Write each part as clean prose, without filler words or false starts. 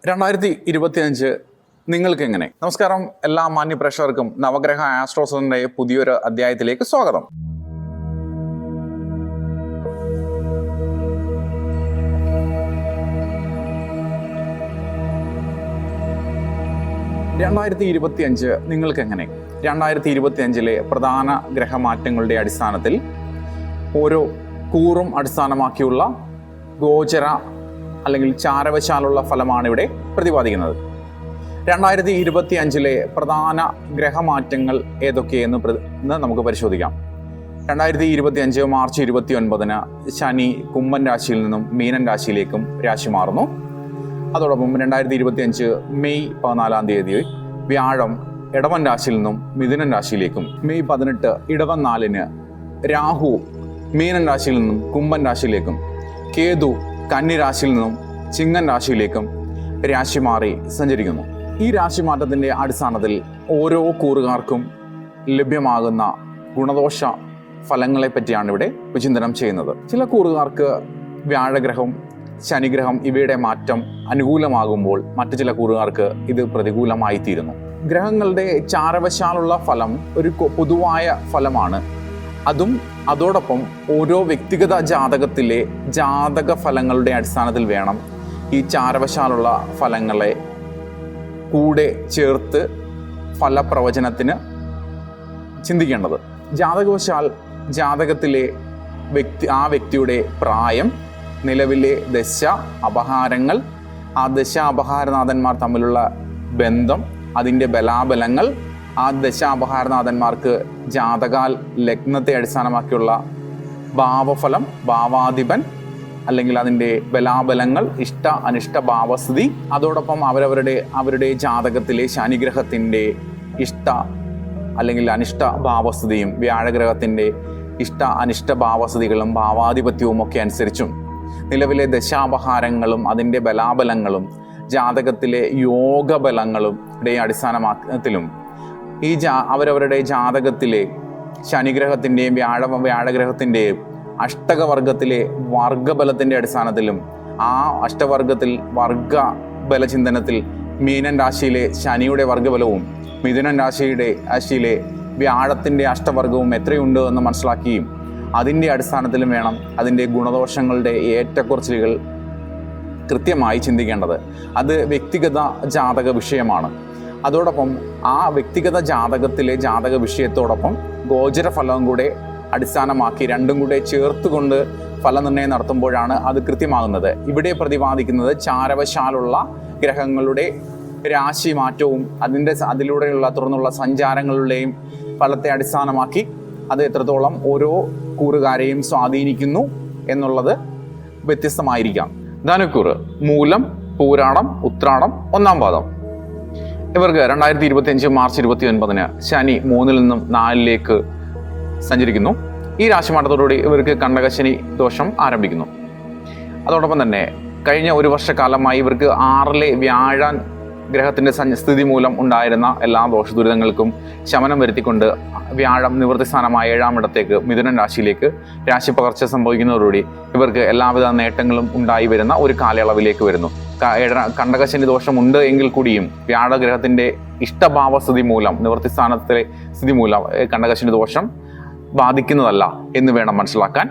2025 നിങ്ങൾക്ക് എങ്ങനെ? നമസ്കാരം, എല്ലാ മാന്യ പ്രേക്ഷകർക്കും നവഗ്രഹ ആസ്ട്രോസറിന്റെ പുതിയൊരു അധ്യായത്തിലേക്ക് സ്വാഗതം. നിങ്ങൾക്ക് എങ്ങനെ? 2025 പ്രധാന ഗ്രഹമാറ്റങ്ങളുടെ അടിസ്ഥാനത്തിൽ ഓരോ കൂറും അടിസ്ഥാനമാക്കിയുള്ള ഗോചര അല്ലെങ്കിൽ ചാരവശാലുള്ള ഫലമാണ് ഇവിടെ പ്രതിപാദിക്കുന്നത്. 2025 പ്രധാന ഗ്രഹമാറ്റങ്ങൾ ഏതൊക്കെയെന്ന് നമുക്ക് പരിശോധിക്കാം. 2025 മാർച്ച് 29 ശനി കുംഭൻ രാശിയിൽ നിന്നും മീനൻ രാശിയിലേക്കും രാശി മാറുന്നു. അതോടൊപ്പം 2025 മെയ് 14 വ്യാഴം ഇടവൻ രാശിയിൽ നിന്നും മിഥുനൻ രാശിയിലേക്കും, മെയ് 18 ഇടവൻ 4 രാഹു മീനൻ രാശിയിൽ നിന്നും കുംഭൻ രാശിയിലേക്കും, കേതു കന്നി രാശിയിൽ നിന്നും ചിങ്ങൻ രാശിയിലേക്കും രാശി മാറി സഞ്ചരിക്കുന്നു. ഈ രാശിമാറ്റത്തിൻ്റെ അടിസ്ഥാനത്തിൽ ഓരോ കൂറുകാർക്കും ലഭ്യമാകുന്ന ഗുണദോഷ ഫലങ്ങളെ പറ്റിയാണ് ഇവിടെ വിചിന്തനം ചെയ്യുന്നത്. ചില കൂറുകാർക്ക് വ്യാഴഗ്രഹം, ശനിഗ്രഹം ഇവയുടെ മാറ്റം അനുകൂലമാകുമ്പോൾ മറ്റു ചില കൂറുകാർക്ക് ഇത് പ്രതികൂലമായി തീരുന്നു. ഗ്രഹങ്ങളുടെ ചാരവശാലുള്ള ഫലം ഒരു പൊതുവായ ഫലമാണ്. അതോടൊപ്പം ഓരോ വ്യക്തിഗത ജാതകത്തിലെ ജാതക ഫലങ്ങളുടെ അടിസ്ഥാനത്തിൽ വേണം ഈ ചാരവശാലുള്ള ഫലങ്ങളെ കൂടെ ചേർത്ത് ഫലപ്രവചനത്തിന് ചിന്തിക്കേണ്ടത്. ജാതകവശാൽ ജാതകത്തിലെ ആ വ്യക്തിയുടെ പ്രായം, നിലവിലെ ദശ അപഹാരങ്ങൾ, ആ ദശ അപഹാരനാഥന്മാർ തമ്മിലുള്ള ബന്ധം, അതിൻ്റെ ബലാബലങ്ങൾ, ആ ദശാപഹാരനാഥന്മാർക്ക് ജാതകാൽ ലഗ്നത്തെ അടിസ്ഥാനമാക്കിയുള്ള ഭാവഫലം, ഭാവാധിപൻ അല്ലെങ്കിൽ അതിൻ്റെ ബലാബലങ്ങൾ, ഇഷ്ട അനിഷ്ട ഭാവസ്ഥിതി, അതോടൊപ്പം അവരുടെ ജാതകത്തിലെ ശനിഗ്രഹത്തിൻ്റെ ഇഷ്ട അല്ലെങ്കിൽ അനിഷ്ട ഭാവസ്ഥിതിയും വ്യാഴഗ്രഹത്തിൻ്റെ ഇഷ്ട അനിഷ്ട ഭാവസ്ഥിതികളും ഭാവാധിപത്യവും ഒക്കെ അനുസരിച്ചും നിലവിലെ ദശാപഹാരങ്ങളും അതിൻ്റെ ബലാബലങ്ങളും ജാതകത്തിലെ യോഗബലങ്ങളും അടിസ്ഥാനത്തിലും അവരവരുടെ ജാതകത്തിലെ ശനിഗ്രഹത്തിൻ്റെയും വ്യാഴഗ്രഹത്തിൻ്റെയും അഷ്ടകവർഗത്തിലെ വർഗബലത്തിൻ്റെ അടിസ്ഥാനത്തിലും ആ അഷ്ടവർഗത്തിൽ വർഗബലചിന്തനത്തിൽ മീനൻ രാശിയിലെ ശനിയുടെ വർഗബലവും മിഥുനൻ രാശിയിലെ വ്യാഴത്തിൻ്റെ അഷ്ടവർഗവും എത്രയുണ്ട് എന്ന് മനസ്സിലാക്കുകയും അതിൻ്റെ അടിസ്ഥാനത്തിലും വേണം അതിൻ്റെ ഗുണദോഷങ്ങളുടെ ഏറ്റക്കുറച്ചിലുകൾ കൃത്യമായി ചിന്തിക്കേണ്ടത്. അത് വ്യക്തിഗത ജാതക വിഷയമാണ്. അതോടൊപ്പം ആ വ്യക്തിഗത ജാതകത്തിലെ ജാതക വിഷയത്തോടൊപ്പം ഗോചര ഫലവും കൂടെ അടിസ്ഥാനമാക്കി രണ്ടും കൂടെ ചേർത്തുകൊണ്ട് ഫലനിർണ്ണയം നടത്തുമ്പോഴാണ് അത് കൃത്യമാകുന്നത്. ഇവിടെ പ്രതിപാദിക്കുന്നത് ചാരവശാലുള്ള ഗ്രഹങ്ങളുടെ രാശി മാറ്റവും അതിലൂടെയുള്ള തുടർന്നുള്ള സഞ്ചാരങ്ങളുടെയും ഫലത്തെ അടിസ്ഥാനമാക്കി അത് എത്രത്തോളം ഓരോ കൂറുകാരെയും സ്വാധീനിക്കുന്നു എന്നുള്ളത് വ്യത്യസ്തമായിരിക്കാം. ധനുക്കൂറ് മൂലം, പൂരാടം, ഉത്രാടം, 1-ാം പാദം. ഇവർക്ക് 2025 മാർച്ച് 29 ശനി 3-ൽ നിന്നും 4-ലേക്ക് സഞ്ചരിക്കുന്നു. ഈ രാശിമാറ്റത്തോടുകൂടി ഇവർക്ക് കണ്ടകശനി ദോഷം ആരംഭിക്കുന്നു. അതോടൊപ്പം തന്നെ കഴിഞ്ഞ ഒരു വർഷക്കാലമായി ഇവർക്ക് 6-ലെ വ്യാഴൻ ഗ്രഹത്തിൻ്റെ സ്ഥിതി മൂലം ഉണ്ടായിരുന്ന എല്ലാ ദോഷദുരിതങ്ങൾക്കും ശമനം വരുത്തിക്കൊണ്ട് വ്യാഴം നിവൃത്തി സ്ഥാനമായ 7-ാം ഇടത്തേക്ക് മിഥുനൻ രാശിയിലേക്ക് രാശി പകർച്ച സംഭവിക്കുന്നതോടുകൂടി ഇവർക്ക് എല്ലാവിധ നേട്ടങ്ങളും ഉണ്ടായി വരുന്ന ഒരു കാലയളവിലേക്ക് വരുന്നു. കണ്ടകശനി ദോഷമുണ്ട് എങ്കിൽ കൂടിയും വ്യാഴഗ്രഹത്തിൻ്റെ ഇഷ്ടഭാവസ്ഥിതി മൂലം, നിവൃത്തി സ്ഥാനത്തിലെ സ്ഥിതി മൂലം കണ്ടകശനി ദോഷം ബാധിക്കുന്നതല്ല എന്ന് വേണം മനസ്സിലാക്കാൻ.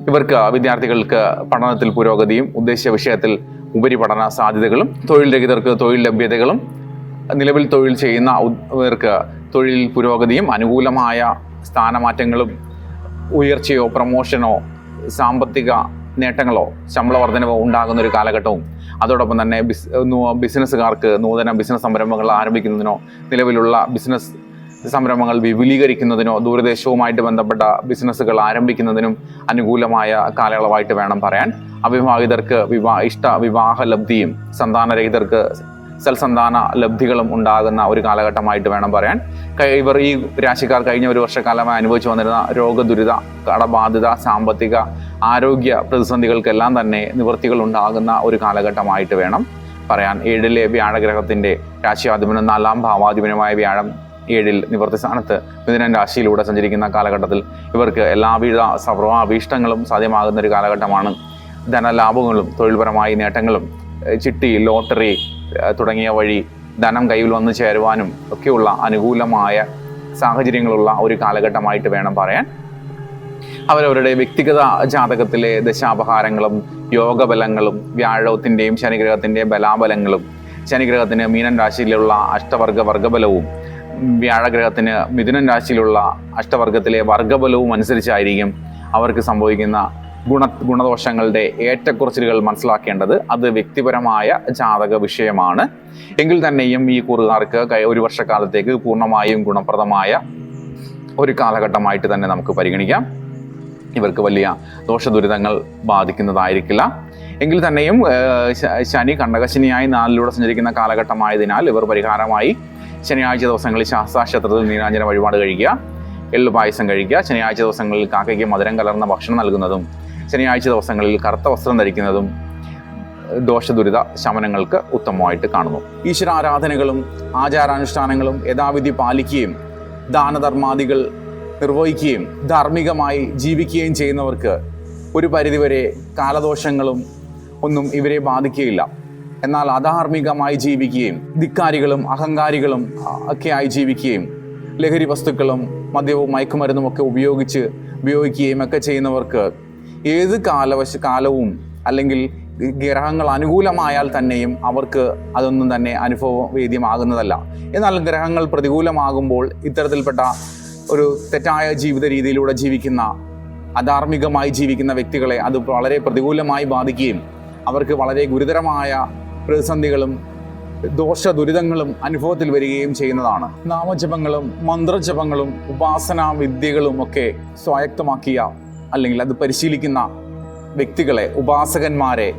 ഇവർക്ക് വിദ്യാർത്ഥികൾക്ക് പഠനത്തിൽ പുരോഗതിയും ഉദ്ദേശിച്ച വിഷയത്തിൽ ഉപരിപഠന സാധ്യതകളും, തൊഴിൽ രഹിതർക്ക് തൊഴിൽ ലഭ്യതകളും, നിലവിൽ തൊഴിൽ ചെയ്യുന്നവർക്ക് തൊഴിൽ പുരോഗതിയും അനുകൂലമായ സ്ഥാനമാറ്റങ്ങളും ഉയർച്ചയോ പ്രമോഷനോ സാമ്പത്തിക നേട്ടങ്ങളോ ശമ്പള വർധനവോ ഉണ്ടാകുന്ന ഒരു കാലഘട്ടവും, അതോടൊപ്പം തന്നെ ബിസിനസ്സുകാർക്ക് നൂതന ബിസിനസ് സംരംഭങ്ങൾ ആരംഭിക്കുന്നതിനോ നിലവിലുള്ള ബിസിനസ് സംരംഭങ്ങൾ വിപുലീകരിക്കുന്നതിനോ ദൂരദേശവുമായിട്ട് ബന്ധപ്പെട്ട ബിസിനസ്സുകൾ ആരംഭിക്കുന്നതിനും അനുകൂലമായ കാലയളവായിട്ട് വേണം പറയാൻ. അവിവാഹിതർക്ക് വിവാഹ ലബ്ധിയും സന്താനരഹിതർക്ക് സൽസന്താന ലബ്ധികളും ഉണ്ടാകുന്ന ഒരു കാലഘട്ടമായിട്ട് വേണം പറയാൻ. ഈ രാശിക്കാർ കഴിഞ്ഞ ഒരു വർഷക്കാലമായി അനുഭവിച്ചു വന്നിരുന്ന രോഗദുരിത, കടബാധിത, സാമ്പത്തിക, ആരോഗ്യ പ്രതിസന്ധികൾക്കെല്ലാം തന്നെ നിവൃത്തികൾ ഉണ്ടാകുന്ന ഒരു കാലഘട്ടമായിട്ട് വേണം പറയാൻ. 7-ലെ വ്യാഴഗ്രഹത്തിൻ്റെ രാശിയാധിപനും 4-ാം ഭാവാധിപനുമായ വ്യാഴം 7-ൽ നിവൃത്തി സ്ഥാനത്ത് മിഥുനൻ രാശിയിലൂടെ സഞ്ചരിക്കുന്ന കാലഘട്ടത്തിൽ ഇവർക്ക് എല്ലാവിധ സർവാഭീഷ്ടങ്ങളും സാധ്യമാകുന്ന ഒരു കാലഘട്ടമാണ്. ധനലാഭങ്ങളും തൊഴിൽപരമായ നേട്ടങ്ങളും ചിട്ടി, ലോട്ടറി, തുടങ്ങിയ വഴി ധനം കയ്യിൽ വന്നു ചേരുവാനും ഒക്കെയുള്ള അനുകൂലമായ സാഹചര്യങ്ങളുള്ള ഒരു കാലഘട്ടമായിട്ട് വേണം പറയാൻ. അവരവരുടെ വ്യക്തിഗത ജാതകത്തിലെ ദശാപഹാരങ്ങളും യോഗബലങ്ങളും വ്യാഴത്തിൻ്റെയും ശനിഗ്രഹത്തിൻ്റെ ബലാബലങ്ങളും, ശനിഗ്രഹത്തിന് മീനൻ രാശിയിലുള്ള അഷ്ടവർഗ വർഗബലവും വ്യാഴഗ്രഹത്തിന് മിഥുനൻ രാശിയിലുള്ള അഷ്ടവർഗത്തിലെ വർഗബലവും അനുസരിച്ചായിരിക്കും അവർക്ക് സംഭവിക്കുന്ന ഗുണദോഷങ്ങളുടെ ഏറ്റക്കുറച്ചിലുകൾ മനസ്സിലാക്കേണ്ടത്. അത് വ്യക്തിപരമായ ജാതക വിഷയമാണ്. എങ്കിൽ തന്നെയും ഈ കൂറുകാർക്ക് ഒരു വർഷക്കാലത്തേക്ക് പൂർണ്ണമായും ഗുണപ്രദമായ ഒരു കാലഘട്ടമായിട്ട് തന്നെ നമുക്ക് പരിഗണിക്കാം. ഇവർക്ക് വലിയ ദോഷദുരിതങ്ങൾ ബാധിക്കുന്നതായിരിക്കില്ല. എങ്കിൽ തന്നെയും ശനി കണ്ടകശനിയായി 4-ലൂടെ സഞ്ചരിക്കുന്ന കാലഘട്ടമായതിനാൽ ഇവർ പരിഹാരമായി ശനിയാഴ്ച ദിവസങ്ങളിൽ ശാസ്താക്ഷേത്രത്തിൽ നീരാഞ്ജന വഴിപാട് കഴിക്കുക, എള്ളു പായസം കഴിക്കുക, ശനിയാഴ്ച ദിവസങ്ങളിൽ കാക്കയ്ക്ക് മധുരം കലർന്ന ഭക്ഷണം നൽകുന്നതും ശനിയാഴ്ച ദിവസങ്ങളിൽ കറുത്ത വസ്ത്രം ധരിക്കുന്നതും ദോഷദുരിത ശമനങ്ങൾക്ക് ഉത്തമമായിട്ട് കാണുന്നു. ഈശ്വരാരാധനകളും ആചാരാനുഷ്ഠാനങ്ങളും യഥാവിധി പാലിക്കുകയും ദാനധർമാദികൾ നിർവഹിക്കുകയും ധാർമ്മികമായി ജീവിക്കുകയും ചെയ്യുന്നവർക്ക് ഒരു പരിധിവരെ കാലദോഷങ്ങളും ഒന്നും ഇവരെ ബാധിക്കുകയില്ല. എന്നാൽ അധാർമികമായി ജീവിക്കുകയും ധിക്കാരികളും അഹങ്കാരികളും ഒക്കെയായി ജീവിക്കുകയും ലഹരി വസ്തുക്കളും മദ്യവും മയക്കുമരുന്നും ഒക്കെ ഉപയോഗിക്കുകയും ഒക്കെ ചെയ്യുന്നവർക്ക് ഏത് കാലവും അല്ലെങ്കിൽ ഗ്രഹങ്ങൾ അനുകൂലമായാൽ തന്നെയും അവർക്ക് അതൊന്നും തന്നെ അനുഭവവേദ്യമാകുന്നതല്ല. എന്നാൽ ഗ്രഹങ്ങൾ പ്രതികൂലമാകുമ്പോൾ ഇത്തരത്തിൽപ്പെട്ട ഒരു തെറ്റായ ജീവിത രീതിയിലൂടെ ജീവിക്കുന്ന അധാർമികമായി ജീവിക്കുന്ന വ്യക്തികളെ അത് വളരെ പ്രതികൂലമായി ബാധിക്കുകയും അവർക്ക് വളരെ ഗുരുതരമായ പ്രതിസന്ധികളും ദോഷദുരിതങ്ങളും അനുഭവത്തിൽ വരികയും ചെയ്യുന്നതാണ്. നാമജപങ്ങളും മന്ത്രജപങ്ങളും ഉപാസനാ വിദ്യകളും ഒക്കെ സ്വായത്തമാക്കിയ അല്ലെങ്കിൽ അത് പരിശീലിക്കുന്ന വ്യക്തികളെ, ഉപാസകന്മാരെ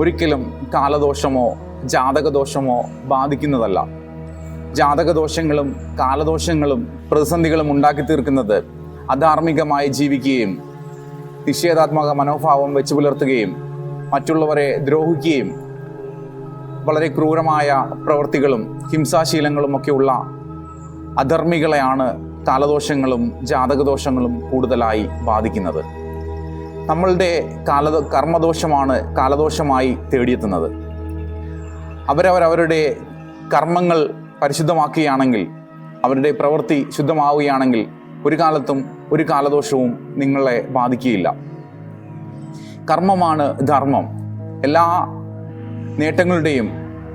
ഒരിക്കലും കാലദോഷമോ ജാതകദോഷമോ ബാധിക്കുന്നതല്ല. ജാതകദോഷങ്ങളും കാലദോഷങ്ങളും പ്രതിസന്ധികളും ഉണ്ടാക്കി തീർക്കുന്നത് അധാർമികമായി ജീവിക്കുകയും നിഷേധാത്മക മനോഭാവം വെച്ചു പുലർത്തുകയും മറ്റുള്ളവരെ ദ്രോഹിക്കുകയും വളരെ ക്രൂരമായ പ്രവൃത്തികളും ഹിംസാശീലങ്ങളും ഒക്കെയുള്ള അധർമ്മികളെയാണ് കാലദോഷങ്ങളും ജാതകദോഷങ്ങളും കൂടുതലായി ബാധിക്കുന്നത്. നമ്മളുടെ കർമ്മദോഷമാണ് കാലദോഷമായി തേടിയെത്തുന്നത്. അവരവരുടെ കർമ്മങ്ങൾ പരിശുദ്ധമാക്കുകയാണെങ്കിൽ, അവരുടെ പ്രവൃത്തി ശുദ്ധമാവുകയാണെങ്കിൽ ഒരു കാലത്തും ഒരു കാലദോഷവും നിങ്ങളെ ബാധിക്കുകയില്ല. കർമ്മമാണ് ധർമ്മം. എല്ലാ നേട്ടങ്ങളുടെയും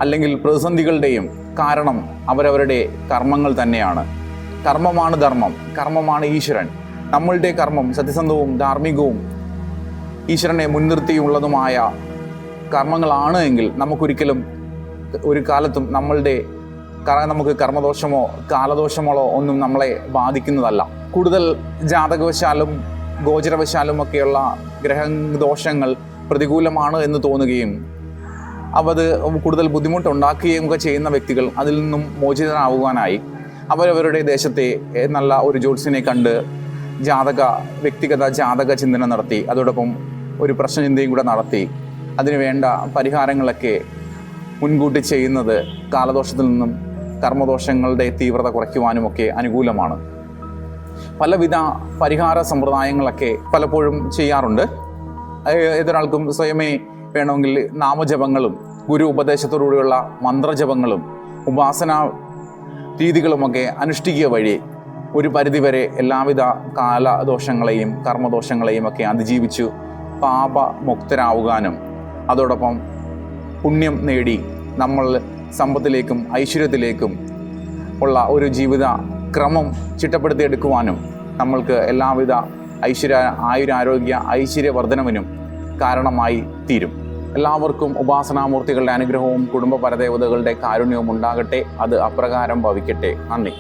അല്ലെങ്കിൽ പ്രതിസന്ധികളുടെയും കാരണം അവരവരുടെ കർമ്മങ്ങൾ തന്നെയാണ്. കർമ്മമാണ് ധർമ്മം, കർമ്മമാണ് ഈശ്വരൻ. നമ്മളുടെ കർമ്മം സത്യസന്ധവും ധാർമ്മികവും ഈശ്വരനെ മുൻനിർത്തിയുള്ളതുമായ കർമ്മങ്ങളാണ് എങ്കിൽ നമുക്കൊരിക്കലും ഒരു കാലത്തും നമുക്ക് കർമ്മദോഷമോ കാലദോഷമോ ഒന്നും നമ്മളെ ബാധിക്കുന്നതല്ല. കൂടുതൽ ജാതകവശാലും ഗോചരവശാലും ഒക്കെയുള്ള ഗ്രഹദോഷങ്ങൾ പ്രതികൂലമാണ് എന്ന് തോന്നുകയും അത് കൂടുതൽ ബുദ്ധിമുട്ടുണ്ടാക്കുകയും ഒക്കെ ചെയ്യുന്ന വ്യക്തികൾ അതിൽ നിന്നും മോചിതനാവുവാനായി അവരവരുടെ ദേശത്തെ നല്ല ഒരു ജ്യോത്സ്യനെ കണ്ട് വ്യക്തിഗത ജാതക ചിന്തനം നടത്തി, അതോടൊപ്പം ഒരു പ്രശ്നചിന്തയും കൂടെ നടത്തി അതിനു വേണ്ട പരിഹാരങ്ങളൊക്കെ മുൻകൂട്ടി ചെയ്യുന്നത് കാലദോഷത്തിൽ നിന്നും കർമ്മദോഷങ്ങളുടെ തീവ്രത കുറയ്ക്കുവാനുമൊക്കെ അനുകൂലമാണ്. പലവിധ പരിഹാര സമ്പ്രദായങ്ങളൊക്കെ പലപ്പോഴും ചെയ്യാറുണ്ട്. ഏതൊരാൾക്കും സ്വയമേ വേണമെങ്കിൽ നാമജപങ്ങളും ഗുരു ഉപദേശത്തോടുകൂടിയുള്ള മന്ത്രജപങ്ങളും ഉപാസനാ രീതികളുമൊക്കെ അനുഷ്ഠിക്കുക വഴി ഒരു പരിധിവരെ എല്ലാവിധ കാലദോഷങ്ങളെയും കർമ്മദോഷങ്ങളെയും ഒക്കെ അതിജീവിച്ചു പാപമുക്തരാവുവാനും അതോടൊപ്പം പുണ്യം നേടി നമ്മൾ സമ്പത്തിലേക്കും ഐശ്വര്യത്തിലേക്കും ഉള്ള ഒരു ജീവിത ക്രമം ചിട്ടപ്പെടുത്തിയെടുക്കുവാനും നമ്മൾക്ക് എല്ലാവിധ ആയുരാരോഗ്യ ഐശ്വര്യവർദ്ധനവിനും കാരണമായി തീരും. എല്ലാവർക്കും ഉപാസനാമൂർത്തികളുടെ അനുഗ്രഹവും കുടുംബ പരദേവതകളുടെ കാരുണ്യവും ഉണ്ടാകട്ടെ. അത് അപ്രകാരം ഭവിക്കട്ടെ. നന്ദി.